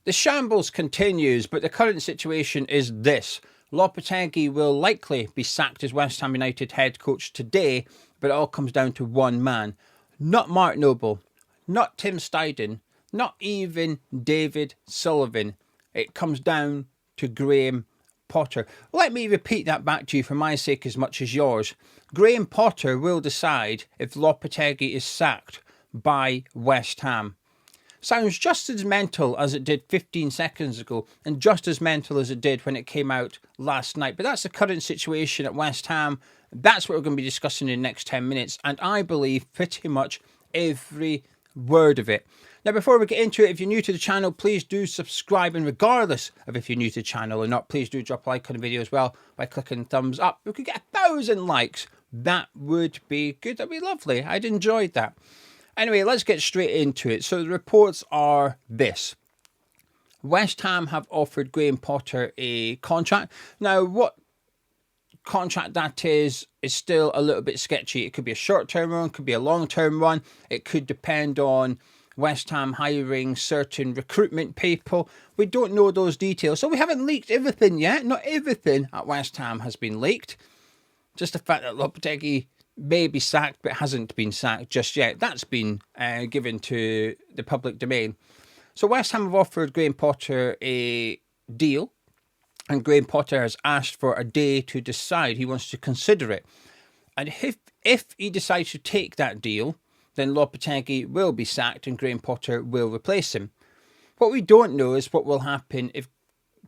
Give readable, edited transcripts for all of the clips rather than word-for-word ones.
The shambles continues, but the current situation is this. Lopetegui will likely be sacked as West Ham United head coach today, but it all comes down to one man. Not Mark Noble, not Tim Steidten, not even David Sullivan. It comes down to Graham Potter. Let me repeat that back to you for my sake as much as yours. Graham Potter will decide if Lopetegui is sacked by West Ham. Sounds just as mental as it did 15 seconds ago, and just as mental as it did when it came out last night. But that's the current situation at West Ham. That's what we're going to be discussing in the next 10 minutes, and I believe pretty much every word of it. Now, before we get into it, if you're new to the channel, please do subscribe, and regardless of if you're new to the channel or not, please do drop a like on the video as well by clicking thumbs up. If we could get 1,000 likes, that would be good. That'd be lovely. I'd enjoyed that. Anyway, let's get straight into it. So the reports are this. West Ham have offered Graham Potter a contract. Now, what contract that is still a little bit sketchy. It could be a short-term one, could be a long-term one. It could depend on West Ham hiring certain recruitment people. We don't know those details. So we haven't leaked everything yet. Not everything at West Ham has been leaked. Just the fact that Lopetegui may be sacked, but hasn't been sacked just yet. That's been given to the public domain. So West Ham have offered Graham Potter a deal, and Graham Potter has asked for a day to decide. He wants to consider it. And if he decides to take that deal, then Lopetegui will be sacked and Graham Potter will replace him. What we don't know is what will happen if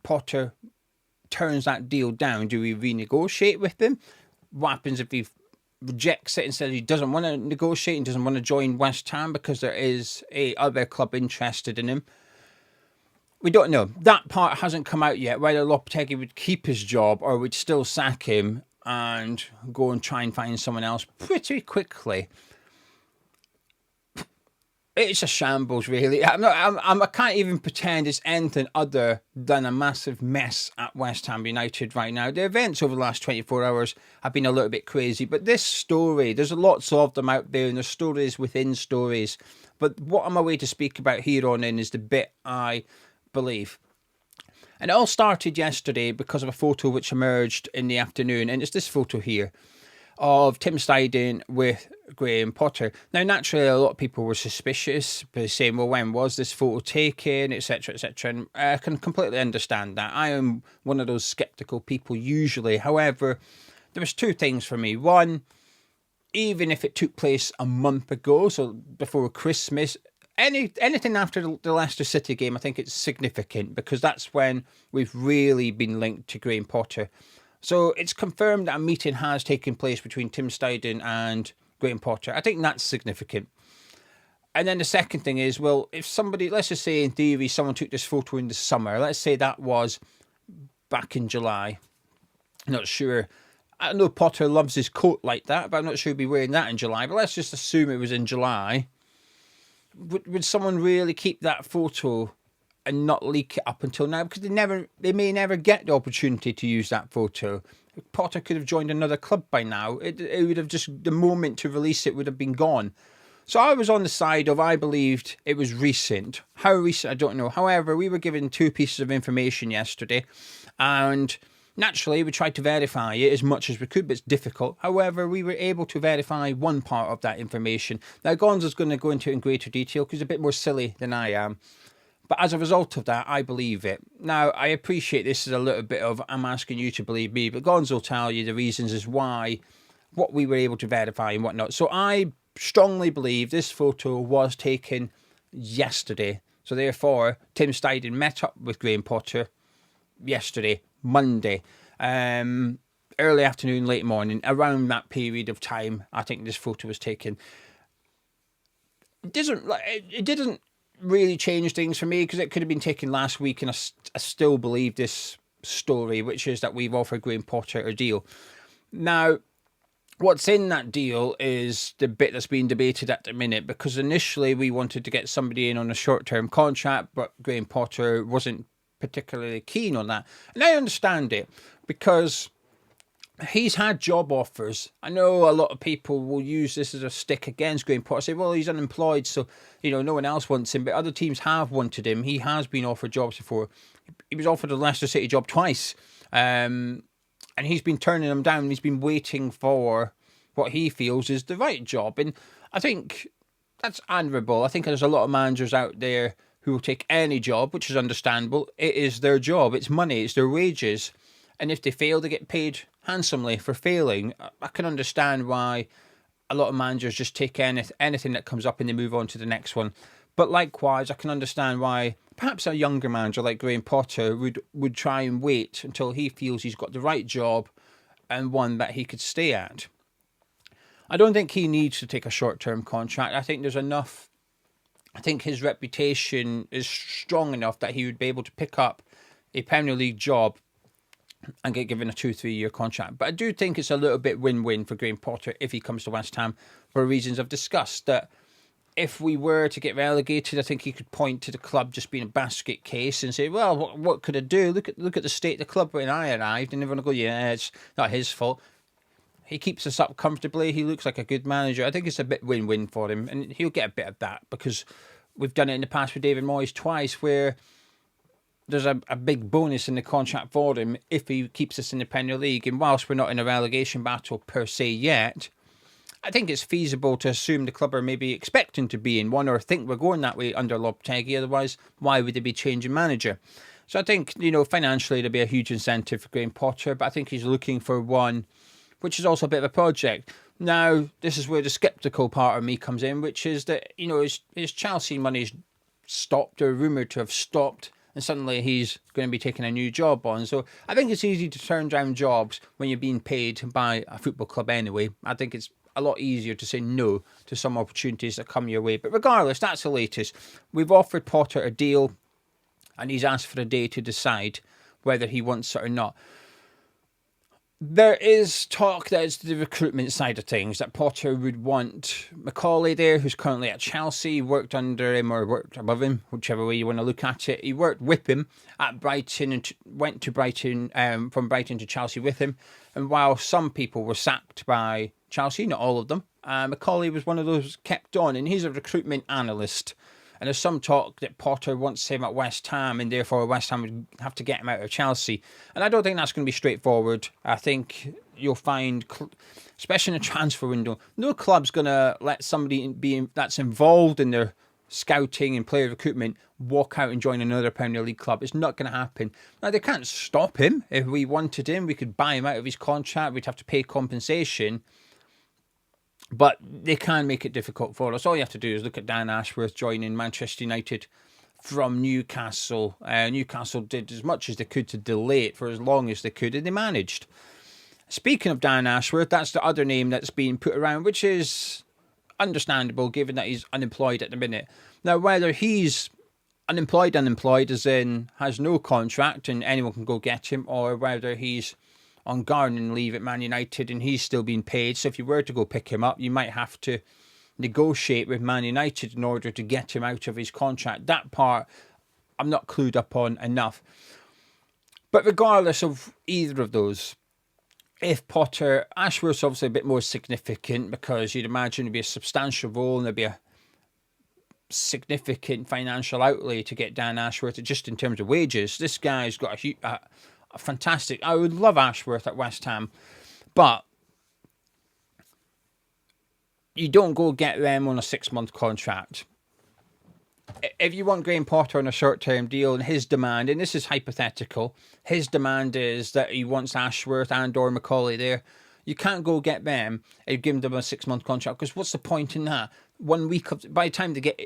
Potter turns that deal down. Do we renegotiate with him? What happens if he rejects it and says he doesn't want to negotiate and doesn't want to join West Ham because there is a other club interested in him? We don't know. That part hasn't come out yet, whether Lopetegui would keep his job or would still sack him and go and try and find someone else pretty quickly. It's a shambles, really. I can't even pretend it's anything other than a massive mess at West Ham United right now. The events over the last 24 hours have been a little bit crazy. But this story, there's lots of them out there, and there's stories within stories. But what I'm away to speak about here on in is the bit I believe. And it all started yesterday because of a photo which emerged in the afternoon. And it's this photo here of Tim Steidten with Graham Potter. Now, naturally, a lot of people were suspicious, by saying, well, when was this photo taken, etc., etc., and I can completely understand that. I am one of those sceptical people usually. However, there was two things for me. One, even if it took place a month ago, so before Christmas, anything after the Leicester City game, I think it's significant because that's when we've really been linked to Graham Potter. So it's confirmed that a meeting has taken place between Tim Steidten and Graham Potter. I think that's significant. And then the second thing is, well, if somebody, let's just say in theory, someone took this photo in the summer. Let's say that was back in July. I'm not sure. I know Potter loves his coat like that, but I'm not sure he'd be wearing that in July. But let's just assume it was in July. Would someone really keep that photo and not leak it up until now? Because they may never get the opportunity to use that photo. Potter could have joined another club by now. It would have just, the moment to release it would have been gone. So I was on the side of, I believed it was recent. How recent, I don't know. However, we were given two pieces of information yesterday, and naturally we tried to verify it as much as we could, but it's difficult. However, we were able to verify one part of that information. Now, Gonzo's going to go into it in greater detail because he's a bit more silly than I am. But as a result of that, I believe it. Now, I appreciate this is a little bit of, I'm asking you to believe me, but Gonzo will tell you the reasons as why, what we were able to verify and whatnot. So I strongly believe this photo was taken yesterday. So therefore, Tim Steidten met up with Graham Potter yesterday, Monday, early afternoon, late morning, around that period of time. I think this photo was taken. It didn't really change things for me because it could have been taken last week, and I still believe this story, which is that we've offered Graham Potter a deal. Now, what's in that deal is the bit that's being debated at the minute, because initially we wanted to get somebody in on a short-term contract, but Graham Potter wasn't particularly keen on that. And I understand it, because he's had job offers. I know a lot of people will use this as a stick against Graham Potter, say, well, he's unemployed, so, no one else wants him, but other teams have wanted him. He has been offered jobs before. He was offered a Leicester City job twice, and he's been turning them down. He's been waiting for what he feels is the right job, and I think that's admirable. I think there's a lot of managers out there who will take any job, which is understandable. It is their job. It's money. It's their wages. And if they fail, they get paid handsomely for failing. I can understand why a lot of managers just take anything that comes up and they move on to the next one. But likewise, I can understand why perhaps a younger manager like Graham Potter would try and wait until he feels he's got the right job and one that he could stay at. I don't think he needs to take a short-term contract. I think there's enough. I think his reputation is strong enough that he would be able to pick up a Premier League job and get given a 2-3 year contract. But I do think it's a little bit win-win for Graham Potter if he comes to West Ham for reasons I've discussed. That if we were to get relegated, I think he could point to the club just being a basket case and say, well, what could I do? Look at the state of the club when I arrived. And everyone will go, yeah, it's not his fault. He keeps us up comfortably. He looks like a good manager. I think it's a bit win-win for him. And he'll get a bit of that because we've done it in the past with David Moyes twice where there's a big bonus in the contract for him if he keeps us in the Premier League. And whilst we're not in a relegation battle per se yet, I think it's feasible to assume the club are maybe expecting to be in one or think we're going that way under Lopetegui. Otherwise, why would they be changing manager? So I think, financially there'll be a huge incentive for Graham Potter, but I think he's looking for one which is also a bit of a project. Now, this is where the sceptical part of me comes in, which is that, his Chelsea money's stopped or rumoured to have stopped, and suddenly he's going to be taking a new job on. So I think it's easy to turn down jobs when you're being paid by a football club anyway. I think it's a lot easier to say no to some opportunities that come your way. But regardless, that's the latest. We've offered Potter a deal, and he's asked for a day to decide whether he wants it or not. There is talk that it's the recruitment side of things, that Potter would want Macaulay there, who's currently at Chelsea, worked under him or worked above him, whichever way you want to look at it. He worked with him at Brighton and went to Brighton, from Brighton to Chelsea with him. And while some people were sacked by Chelsea, not all of them, Macaulay was one of those kept on, and he's a recruitment analyst. And there's some talk that Potter wants him at West Ham, and therefore West Ham would have to get him out of Chelsea. And I don't think that's going to be straightforward. I think you'll find, especially in a transfer window, no club's going to let somebody that's involved in their scouting and player recruitment walk out and join another Premier League club. It's not going to happen. Now, they can't stop him. If we wanted him, we could buy him out of his contract. We'd have to pay compensation. But they can make it difficult for us. All you have to do is look at Dan Ashworth joining Manchester United from Newcastle. Newcastle did as much as they could to delay it for as long as they could, and they managed. Speaking of Dan Ashworth, that's the other name that's being put around, which is understandable given that he's unemployed at the minute. Now, whether he's unemployed as in has no contract and anyone can go get him, or whether he's on gardening leave at Man United and he's still being paid. So if you were to go pick him up, you might have to negotiate with Man United in order to get him out of his contract. That part I'm not clued up on enough. But regardless of either of those, if Potter, Ashworth's obviously a bit more significant because you'd imagine it'd be a substantial role and there'd be a significant financial outlay to get Dan Ashworth just in terms of wages. This guy's got a fantastic. I would love Ashworth at West Ham, but you don't go get them on a 6-month contract. If you want Graham Potter on a short-term deal, and his demand, and this is hypothetical, his demand is that he wants Ashworth and or Macaulay there, you can't go get them and give them a 6-month contract, because what's the point in that? 1 week of, by the time they get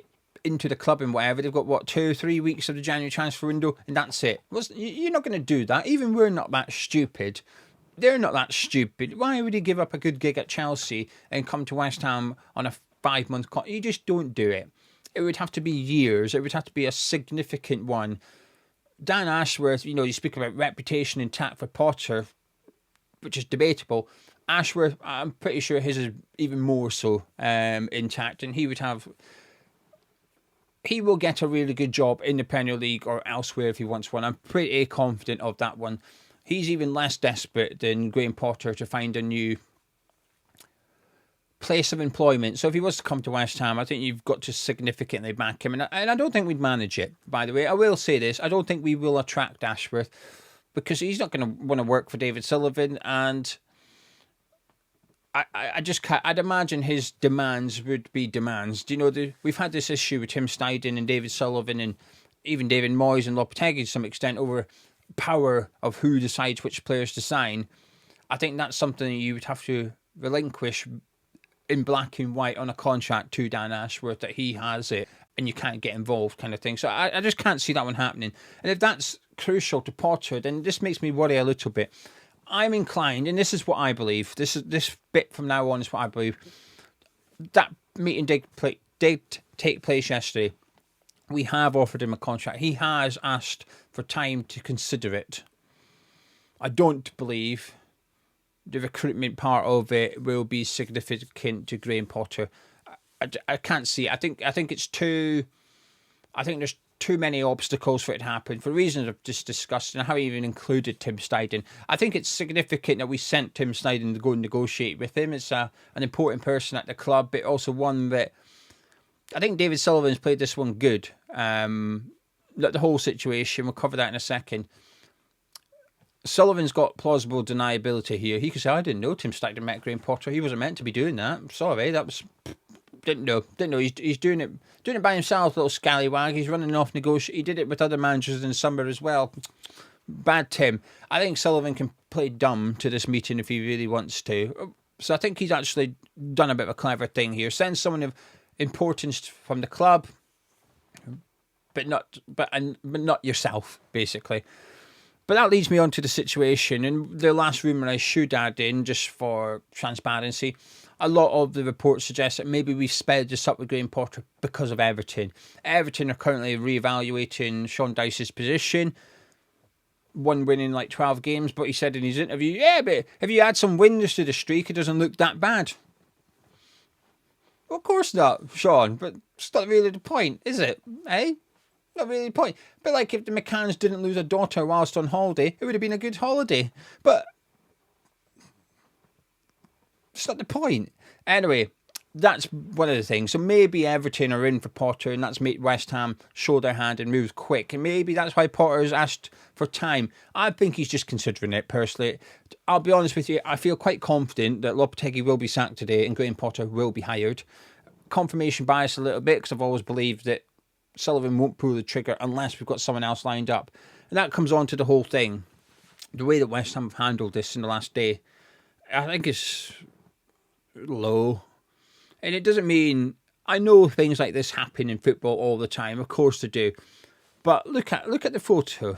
into the club and whatever, they've got 2-3 weeks of the January transfer window, and that's it. You're not going to do that. Even we're not that stupid. They're not that stupid. Why would he give up a good gig at Chelsea and come to West Ham on a 5-month contract? You just don't do it. It would have to be years. It would have to be a significant one. Dan Ashworth, you speak about reputation intact for Potter, which is debatable. Ashworth, I'm pretty sure his is even more so intact, and he will get a really good job in the Premier League or elsewhere if he wants one. I'm pretty confident of that one. he's even less desperate than Graham Potter to find a new place of employment. So if he was to come to West Ham, I think you've got to significantly back him. And I don't think we'd manage it, by the way. I will say this. I don't think we will attract Ashworth because he's not going to want to work for David Sullivan. And I just can't. I'd imagine his demands would be demands. Do you know, we've had this issue with Tim Steidten and David Sullivan and even David Moyes and Lopetegui to some extent over power of who decides which players to sign. I think that's something that you would have to relinquish in black and white on a contract to Dan Ashworth, that he has it and you can't get involved kind of thing. So I just can't see that one happening. And if that's crucial to Potter, then this makes me worry a little bit. I'm inclined, and this is what I believe, this bit from now on is what I believe, that meeting did take place yesterday. We have offered him a contract. He has asked for time to consider it. I don't believe the recruitment part of it will be significant to Graham Potter. I can't see it. I think it's too. I think there's too many obstacles for it to happen for reasons I've just discussed, and I haven't even included Tim Steidten. I think it's significant that we sent Tim Steidten to go and negotiate with him. It's an important person at the club, but also one that I think David Sullivan's played this one good. The whole situation, we'll cover that in a second. Sullivan's got plausible deniability here. He could say, I didn't know Tim Steidten met Graham Potter. He wasn't meant to be doing that. I'm sorry, that was... Didn't know. He's doing it by himself, little scallywag. He's running off negotiate. He did it with other managers in the summer as well. Bad Tim. I think Sullivan can play dumb to this meeting if he really wants to. So I think he's actually done a bit of a clever thing here. Send someone of importance from the club, but not yourself, basically. But that leads me on to the situation, and the last rumour I should add in, just for transparency. A lot of the reports suggest that maybe we've sped this up with Graham Potter because of Everton. Everton are currently reevaluating Sean Dyche's position. One win in like 12 games, but he said in his interview, yeah, but if you add some wins to the streak, it doesn't look that bad. Well, of course not, Sean, but it's not really the point, is it? Eh? Not really the point. But like if the McCanns didn't lose a daughter whilst on holiday, it would have been a good holiday. But it's not the point. Anyway, that's one of the things. So maybe Everton are in for Potter, and that's made West Ham show their hand and move quick. And maybe that's why Potter's asked for time. I think he's just considering it, personally. I'll be honest with you, I feel quite confident that Lopetegui will be sacked today and Graham Potter will be hired. Confirmation bias a little bit, because I've always believed that Sullivan won't pull the trigger unless we've got someone else lined up. And that comes on to the whole thing. The way that West Ham have handled this in the last day, I think is low. And it doesn't mean... I know things like this happen in football all the time. Of course they do. But look at the photo.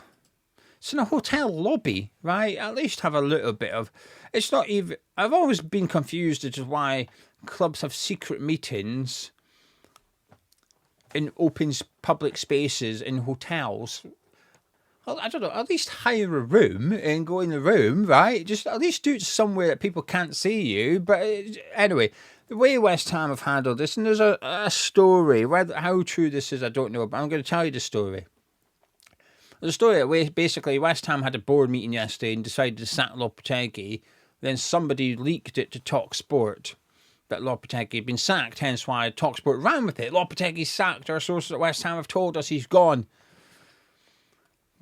It's in a hotel lobby, right? At least have a little bit of... It's not even... I've always been confused as to why clubs have secret meetings in open public spaces in hotels. I don't know, at least hire a room and go in the room, right? Just at least do it somewhere that people can't see you. But anyway, the way West Ham have handled this, and there's a story, how true this is, I don't know, but I'm going to tell you the story. There's a story that basically West Ham had a board meeting yesterday and decided to sack Lopetegui. Then somebody leaked it to Talk Sport that Lopetegui had been sacked, hence why Talk Sport ran with it. Lopetegui sacked. Our sources at West Ham have told us he's gone.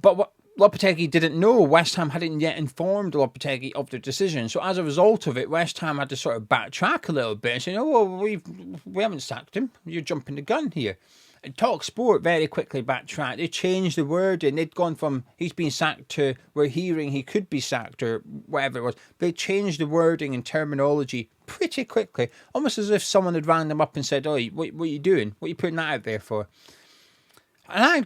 But what Lopetegui didn't know, West Ham hadn't yet informed Lopetegui of their decision. So as a result of it, West Ham had to sort of backtrack a little bit and say, oh, well, we haven't sacked him. You're jumping the gun here. And Talk Sport very quickly backtracked. They changed the wording. They'd gone from he's been sacked to we're hearing he could be sacked or whatever it was. They changed the wording and terminology pretty quickly, almost as if someone had rang them up and said, oh, what are you doing? What are you putting that out there for? And I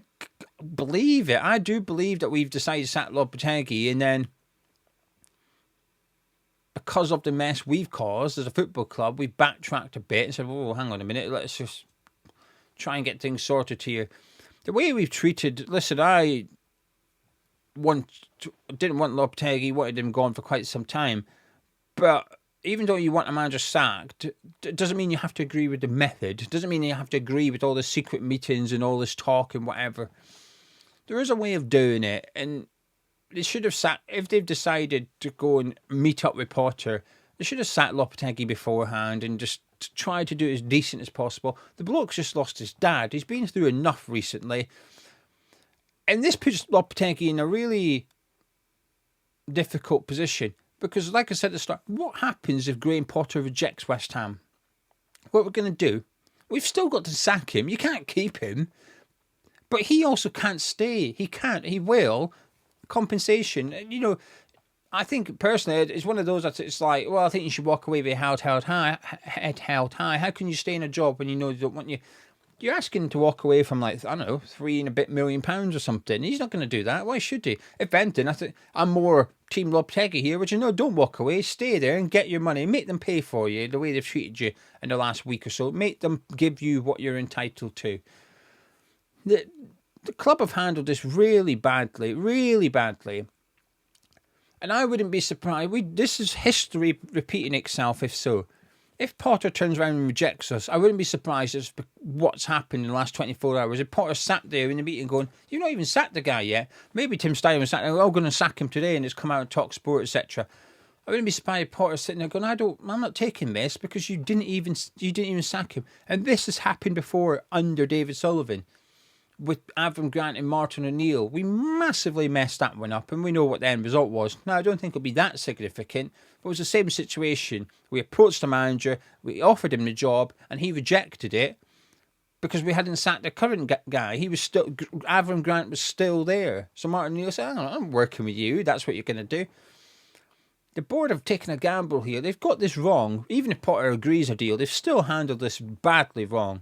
believe it. I do believe that we've decided to sack Lopetegui, and then because of the mess we've caused as a football club, we backtracked a bit and said, oh, hang on a minute, let's just try and get things sorted here. The way we've treated... Listen, I didn't want Lopetegui, wanted him gone for quite some time, but even though you want a manager sacked, it doesn't mean you have to agree with the method. It doesn't mean you have to agree with all the secret meetings and all this talk and whatever. There is a way of doing it, and they should have sat, if they've decided to go and meet up with Potter, they should have sat Lopetegui beforehand and just tried to do it as decent as possible. The bloke's just lost his dad. He's been through enough recently. And this puts Lopetegui in a really difficult position. Because, like I said at the start, what happens if Graham Potter rejects West Ham? What we're going to do, we've still got to sack him. You can't keep him. But he also can't stay. He can't. He will. Compensation. You know, I think personally, it's one of those that it's like, well, I think you should walk away with your head held high. How can you stay in a job when you know they don't want you? You're asking to walk away from, like, I don't know, £3 and a bit million or something. He's not going to do that. Why should he? If anything, I think I'm more Team Lopetegui here, which, you know, don't walk away. Stay there and get your money. Make them pay for you the way they've treated you in the last week or so. Make them give you what you're entitled to. The club have handled this really badly. And I wouldn't be surprised. This is history repeating itself, if so. If Potter turns around and rejects us, I wouldn't be surprised as what's happened in the last 24 hours. If Potter sat there in the meeting going, you've not even sacked the guy yet. Maybe Tim Steidten sat there, we're all going to sack him today and it's come out and talk sport, etc. I wouldn't be surprised if Potter's sitting there going, I'm not taking this because you didn't even sack him. And this has happened before under David Sullivan. With Avram Grant and Martin O'Neill, we massively messed that one up, and we know what the end result was. Now, I don't think it'll be that significant, but it was the same situation. We approached the manager, we offered him the job, and he rejected it because we hadn't sacked the current guy. Avram Grant was still there. So Martin O'Neill said, I'm working with you, that's what you're going to do. The board have taken a gamble here. They've got this wrong. Even if Potter agrees a deal, they've still handled this badly wrong.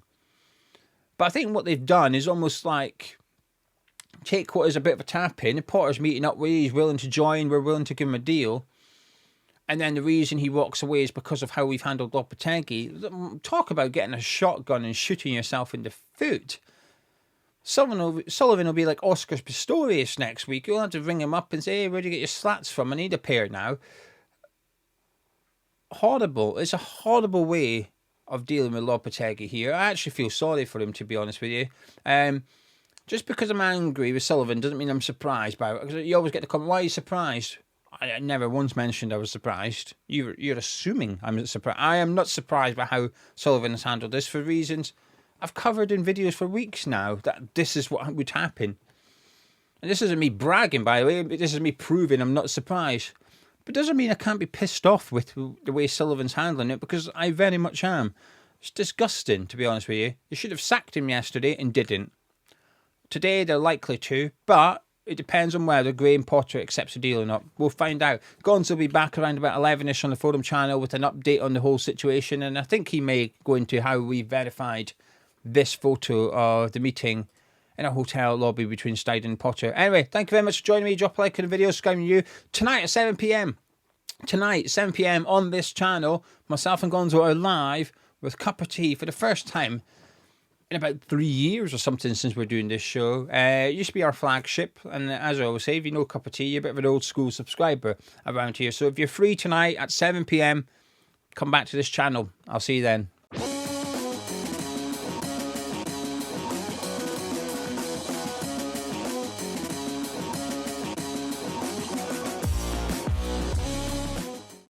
But I think what they've done is almost like take what is a bit of a tap in. If Potter's meeting up with you, he's willing to join, we're willing to give him a deal. And then the reason he walks away is because of how we've handled Lopetegui. Talk about getting a shotgun and shooting yourself in the foot. Sullivan will be like Oscar Pistorius next week. You'll have to ring him up and say, hey, where do you get your slats from? I need a pair now. Horrible. It's a horrible way of dealing with Lopetegui here. I actually feel sorry for him, to be honest with you. Just because I'm angry with Sullivan doesn't mean I'm surprised by it. You always get the comment, why are you surprised? I never once mentioned I was surprised. You're assuming I'm surprised. I am not surprised by how Sullivan has handled this for reasons I've covered in videos for weeks now, that this is what would happen. And this isn't me bragging, by the way. This is me proving I'm not surprised. But it doesn't mean I can't be pissed off with the way Sullivan's handling it, because I very much am. It's disgusting, to be honest with you. They should have sacked him yesterday and didn't. Today they're likely to, but it depends on whether Graham Potter accepts a deal or not. We'll find out. Gonzo will be back around about 11ish on the forum channel with an update on the whole situation, and I think he may go into how we verified this photo of the meeting in a hotel lobby between Steidten and Potter. Anyway, thank you very much for joining me. Drop a like on the video, subscribe to you. Tonight at 7 p.m. Tonight, 7 p.m. on this channel, myself and Gonzo are live with Cup of Tea for the first time in about 3 years or something since we're doing this show. It used to be our flagship, and as I always say, if you know Cup of Tea, you're a bit of an old school subscriber around here. So if you're free tonight at 7 p.m, come back to this channel. I'll see you then.